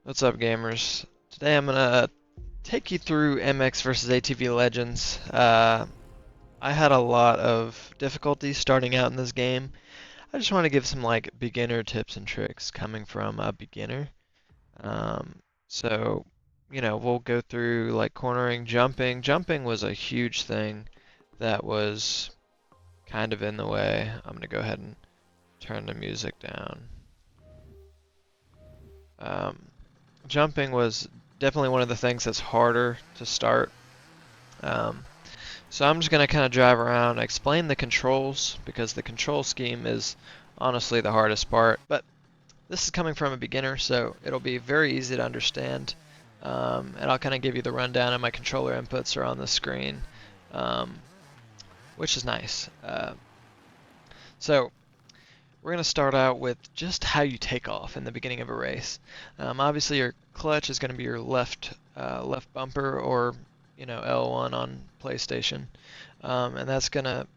What's up, gamers? Today I'm gonna take you through MX versus ATV Legends. I had a lot of difficulty starting out in this game. I just want to give some like beginner tips and tricks coming from a beginner. Um, so, we'll go through like cornering, jumping. Jumping was a huge thing that was kind of in the way. I'm gonna go ahead and turn the music down. Um, Jumping was definitely one of the things that's harder to start. Um, so I'm just going to kind of drive around, explain the controls, because the control scheme is honestly the hardest part. But this is coming from a beginner, so it'll be very easy to understand. And I'll kind of give you the rundown, and my controller inputs are on the screen, um, which is nice. So we're going to start out with just how you take off in the beginning of a race. Obviously, your clutch is going to be your left bumper, or L1 on PlayStation, and that's going to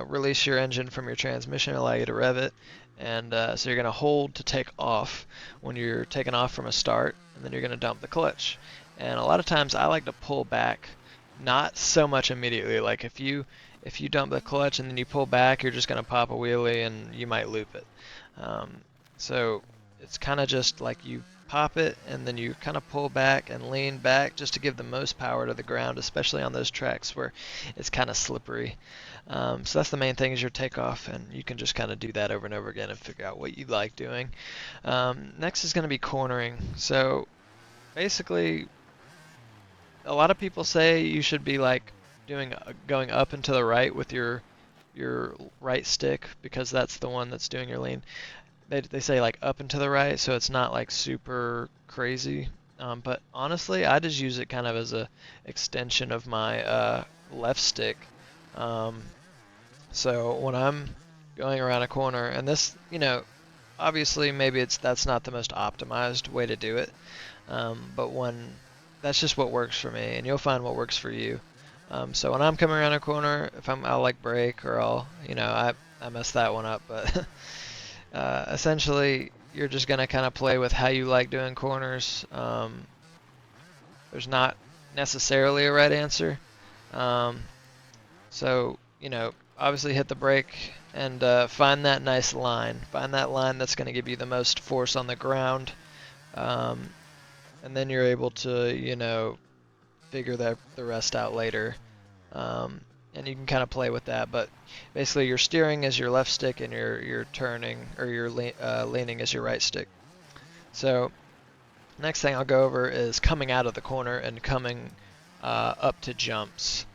release your engine from your transmission, allow you to rev it, and so you're going to hold to take off when you're taking off from a start, and then you're going to dump the clutch. And a lot of times I like to pull back, not so much immediately. Like if you dump the clutch and then you pull back, you're just going to pop a wheelie and you might loop it. Um, so it's kind of just like you pop it and then you kind of pull back and lean back just to give the most power to the ground, especially on those tracks where it's kind of slippery. So that's the main thing is your takeoff, and you can just kind of do that over and over again and figure out what you like doing. Next is going to be cornering. So basically, a lot of people say you should be like doing going up and to the right with your right stick because that's the one that's doing your lean. They say like up and to the right, so it's not like super crazy. But honestly, I just use it kind of as a extension of my left stick. Um, so when I'm going around a corner, and this, obviously maybe that's not the most optimized way to do it, but when that's just what works for me, and you'll find what works for you. So when I'm coming around a corner, if I'll like brake or I messed that one up, but essentially you're just gonna kind of play with how you like doing corners. There's not necessarily a right answer. Um, so obviously hit the brake and find that nice line. Find that line that's gonna give you the most force on the ground. Um, and then you're able to, figure the rest out later. Um, and you can kind of play with that, but basically your steering is your left stick and your turning or your leaning is your right stick. So next thing I'll go over is coming out of the corner and coming up to jumps.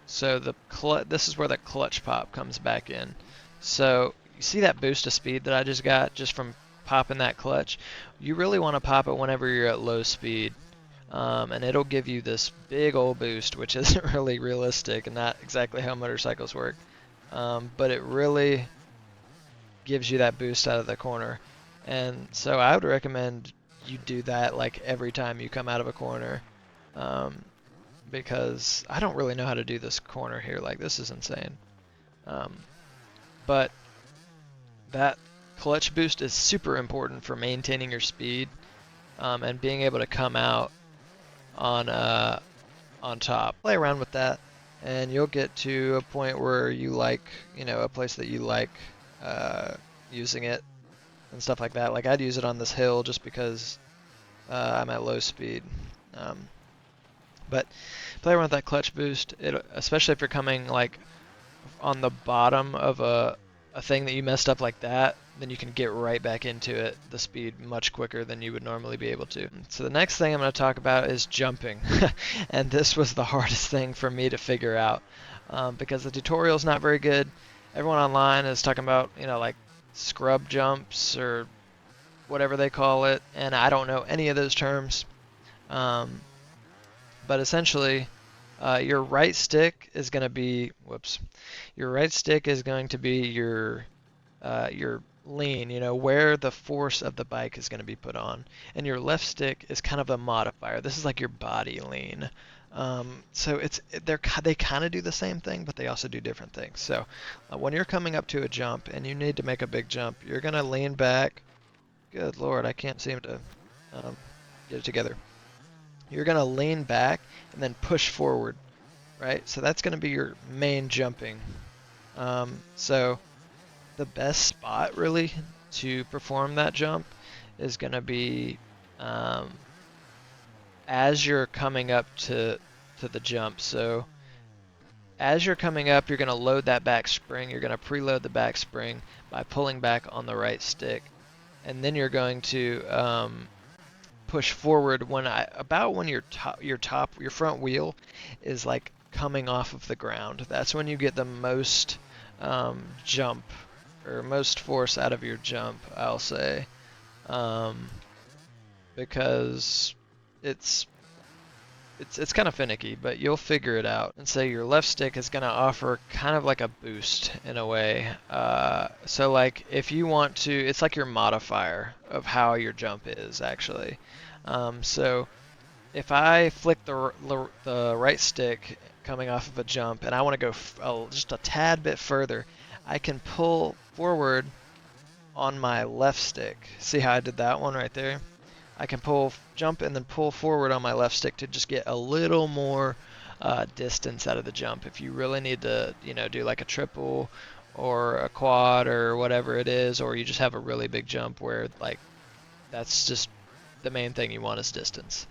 So this is where the clutch pop comes back in. So you see that boost of speed that I just got just from popping that clutch? You really want to pop it whenever you're at low speed. And it'll give you this big old boost, which isn't really realistic and not exactly how motorcycles work. But it really gives you that boost out of the corner. And so I would recommend you do that like every time you come out of a corner. Um, because I don't really know how to do this corner here. Like, this is insane. Um, but that clutch boost is super important for maintaining your speed and being able to come out on on top. Play around with that, and you'll get to a point where you like, a place that you like using it and stuff like that. Like I'd use it on this hill just because I'm at low speed. Um, but play around with that clutch boost, especially if you're coming like on the bottom of a thing that you messed up like that, then you can get right back into it, the speed much quicker than you would normally be able to. So the next thing I'm going to talk about is jumping. And this was the hardest thing for me to figure out because the tutorial is not very good. Everyone online is talking about, like scrub jumps or whatever they call it, and I don't know any of those terms. Um, but essentially, your right stick is going to be, your right stick is going to be your lean, where the force of the bike is going to be put on. And your left stick is kind of a modifier. This is like your body lean. So they kind of do the same thing, but they also do different things. So when you're coming up to a jump and you need to make a big jump, you're going to lean back. Good Lord, I can't seem to get it together. You're going to lean back and then push forward, right? So that's going to be your main jumping. So the best spot really to perform that jump is going to be as you're coming up to the jump. So as you're coming up, you're going to load that back spring. You're going to preload the back spring by pulling back on the right stick, and then you're going to push forward when your front wheel is like coming off of the ground. That's when you get the most jump or most force out of your jump, I'll say, because it's kind of finicky, but you'll figure it out. And so your left stick is going to offer kind of like a boost in a way. So like if you want to, it's like your modifier of how your jump is actually. So if I flick the right stick coming off of a jump and I want to go just a tad bit further, I can pull forward on my left stick. See how I did that one right there? I can jump and then pull forward on my left stick to just get a little more distance out of the jump. If you really need to, do like a triple or a quad or whatever it is, or you just have a really big jump where like that's just the main thing you want is distance.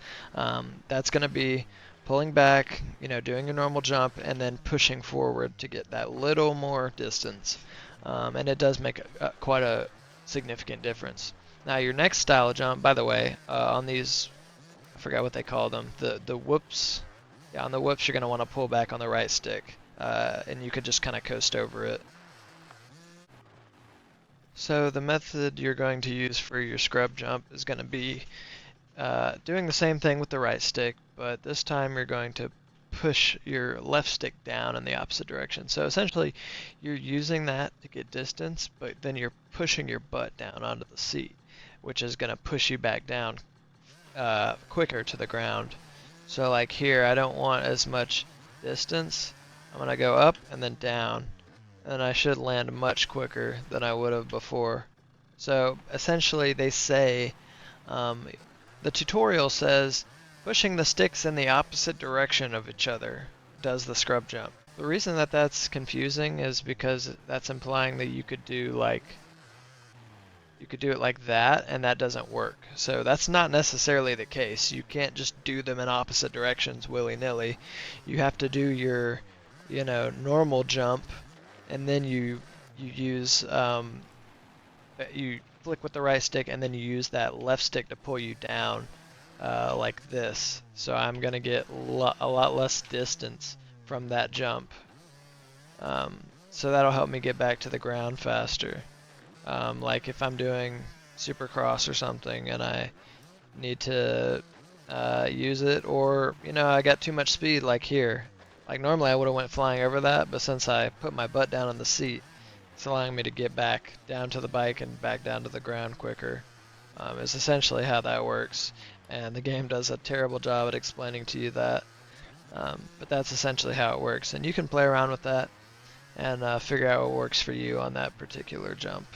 That's going to be pulling back, doing your normal jump and then pushing forward to get that little more distance. And it does make quite a significant difference. Now your next style of jump, by the way, on these, I forgot what they call them, the whoops. Yeah, on the whoops you're going to want to pull back on the right stick, and you could just kind of coast over it. So the method you're going to use for your scrub jump is going to be doing the same thing with the right stick, but this time you're going to push your left stick down in the opposite direction. So essentially you're using that to get distance, but then you're pushing your butt down onto the seat, which is going to push you back down quicker to the ground. So like here, I don't want as much distance. I'm going to go up and then down, and I should land much quicker than I would have before. So essentially they say, the tutorial says, pushing the sticks in the opposite direction of each other does the scrub jump. The reason that that's confusing is because that's implying that you could do it like that, and that doesn't work. So that's not necessarily the case. You can't just do them in opposite directions willy-nilly. You have to do your, normal jump, and then you use you flick with the right stick, and then you use that left stick to pull you down like this. So I'm gonna get a lot less distance from that jump. So that'll help me get back to the ground faster. Like if I'm doing Supercross or something and I need to use it, or I got too much speed like here. Like normally I would have went flying over that, but since I put my butt down on the seat, it's allowing me to get back down to the bike and back down to the ground quicker. Is essentially how that works, and the game does a terrible job at explaining to you that. But that's essentially how it works, and you can play around with that and figure out what works for you on that particular jump.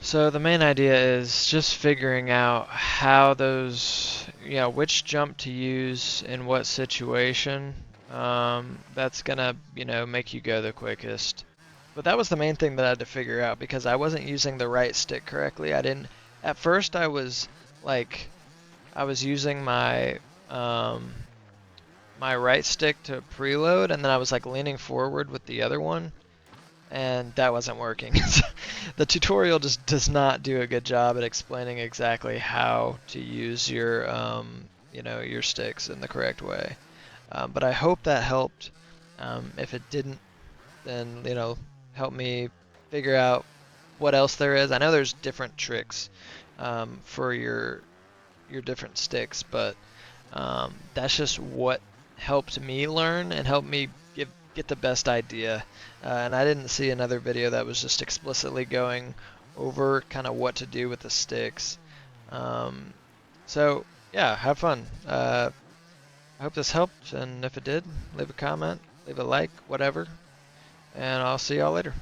So the main idea is just figuring out how which jump to use in what situation. That's gonna, make you go the quickest. But that was the main thing that I had to figure out, because I wasn't using the right stick correctly. At first I was using my my right stick to preload, and then I was like leaning forward with the other one, and that wasn't working. The tutorial just does not do a good job at explaining exactly how to use your your sticks in the correct way. But I hope that helped. If it didn't, then help me figure out what else there is. I know there's different tricks for your different sticks, but that's just what helped me learn and helped me get the best idea. And I didn't see another video that was just explicitly going over kind of what to do with the sticks. So yeah, have fun. I hope this helped, and if it did, leave a comment, leave a like, whatever, and I'll see y'all later.